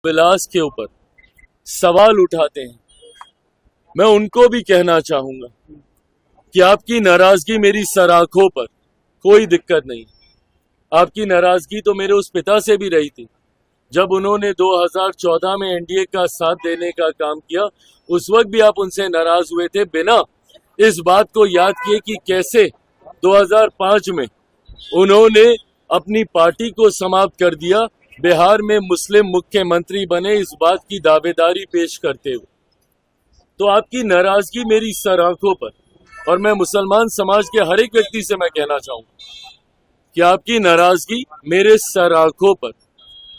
विलास के ऊपर सवाल उठाते हैं, मैं उनको भी कहना चाहूंगा कि आपकी नाराजगी मेरी सराखों पर कोई दिक्कत नहीं। आपकी नाराजगी तो मेरे उस पिता से भी रही थी जब उन्होंने 2014 में एनडीए का साथ देने का काम किया। उस वक्त भी आप उनसे नाराज हुए थे, बिना इस बात को याद किए कि कैसे 2005 में उन्होंने अपनी पार्टी को समाप्त कर दिया, बिहार में मुस्लिम मुख्यमंत्री बने, इस बात की दावेदारी पेश करते हुए। तो आपकी नाराजगी मेरी सर आंखों पर, और मैं मुसलमान समाज के हर एक व्यक्ति से मैं कहना चाहूंगा कि आपकी नाराजगी मेरे सर आंखों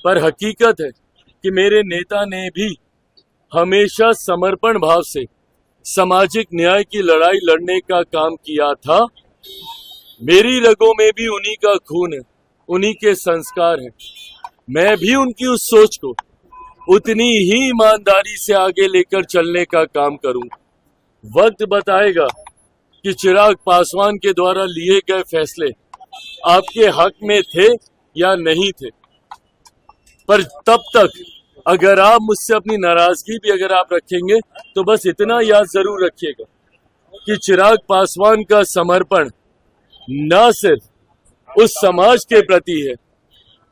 पर हकीकत है कि मेरे नेता ने भी हमेशा समर्पण भाव से सामाजिक न्याय की लड़ाई लड़ने का काम किया था। मेरी रगों में भी उन्हीं का खून है, उन्हीं के संस्कार हैं। मैं भी उनकी उस सोच को उतनी ही ईमानदारी से आगे लेकर चलने का काम करूंगा। वक्त बताएगा कि चिराग पासवान के द्वारा लिए गए फैसले आपके हक में थे या नहीं थे, पर तब तक अगर आप मुझसे अपनी नाराजगी भी अगर आप रखेंगे तो बस इतना याद जरूर रखिएगा कि चिराग पासवान का समर्पण न सिर्फ उस समाज के प्रति है,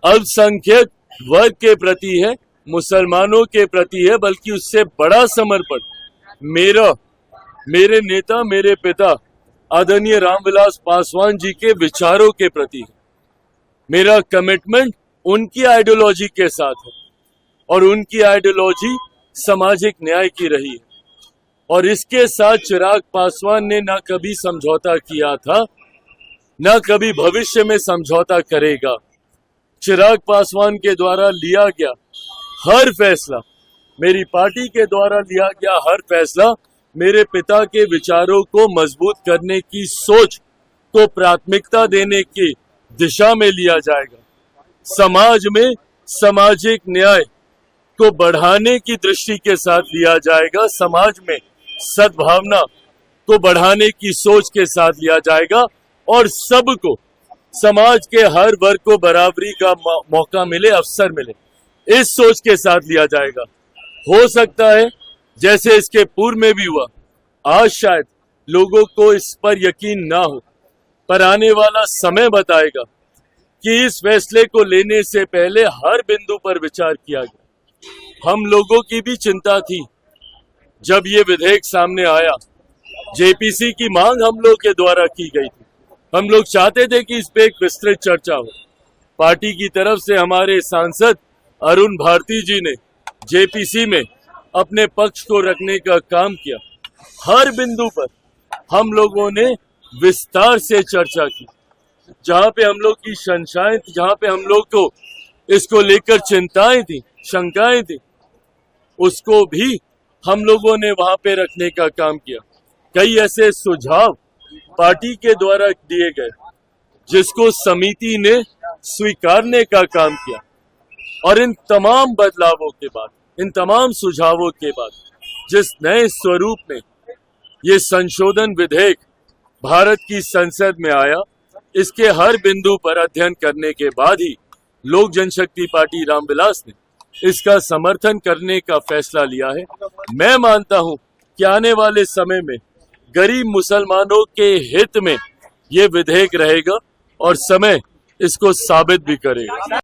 अल्पसंख्यक वर्ग के प्रति है, मुसलमानों के प्रति है, बल्कि उससे बड़ा समर्पण मेरे नेता, मेरे पिता आदरणीय रामविलास पासवान जी के विचारों के प्रति है। मेरा कमिटमेंट उनकी आइडियोलॉजी के साथ है और उनकी आइडियोलॉजी सामाजिक न्याय की रही है, और इसके साथ चिराग पासवान ने ना कभी समझौता किया था, ना कभी भविष्य में समझौता करेगा। चिराग पासवान के द्वारा लिया गया हर फैसला, मेरी पार्टी के द्वारा लिया गया हर फैसला मेरे पिता के विचारों को मजबूत करने की सोच को प्राथमिकता देने की दिशा में लिया जाएगा। समाज में सामाजिक न्याय को बढ़ाने की दृष्टि के साथ लिया जाएगा, समाज में सद्भावना को बढ़ाने की सोच के साथ लिया जाएगा, और सबको, समाज के हर वर्ग को बराबरी का मौका मिले, अवसर मिले, इस सोच के साथ लिया जाएगा। हो सकता है जैसे इसके पूर्व में भी हुआ, आज शायद लोगों को इस पर यकीन ना हो, पर आने वाला समय बताएगा कि इस फैसले को लेने से पहले हर बिंदु पर विचार किया गया। हम लोगों की भी चिंता थी जब ये विधेयक सामने आया, जेपीसी की मांग हम लोग के द्वारा की गई थी। हम लोग चाहते थे कि इस पे एक विस्तृत चर्चा हो। पार्टी की तरफ से हमारे सांसद अरुण भारती जी ने जेपीसी में अपने पक्ष को रखने का काम किया। हर बिंदु पर हम लोगों ने विस्तार से चर्चा की। जहां पे हम लोग की शंकाएं थी, जहां पे हम लोग को इसको लेकर चिंताएं थी, शंकाएं थी, उसको भी हम लोगों ने वहां पे रखने का काम किया। कई ऐसे सुझाव पार्टी के द्वारा दिए गए जिसको समिति ने स्वीकारने का काम किया, और इन तमाम बदलावों के बाद, इन तमाम सुझावों के बाद जिस नए स्वरूप में ये संशोधन विधेयक भारत की संसद में आया, इसके हर बिंदु पर अध्ययन करने के बाद ही लोक जनशक्ति पार्टी रामविलास ने इसका समर्थन करने का फैसला लिया है। मैं मानता हूं कि आने वाले समय में गरीब मुसलमानों के हित में ये विधेयक रहेगा, और समय इसको साबित भी करेगा।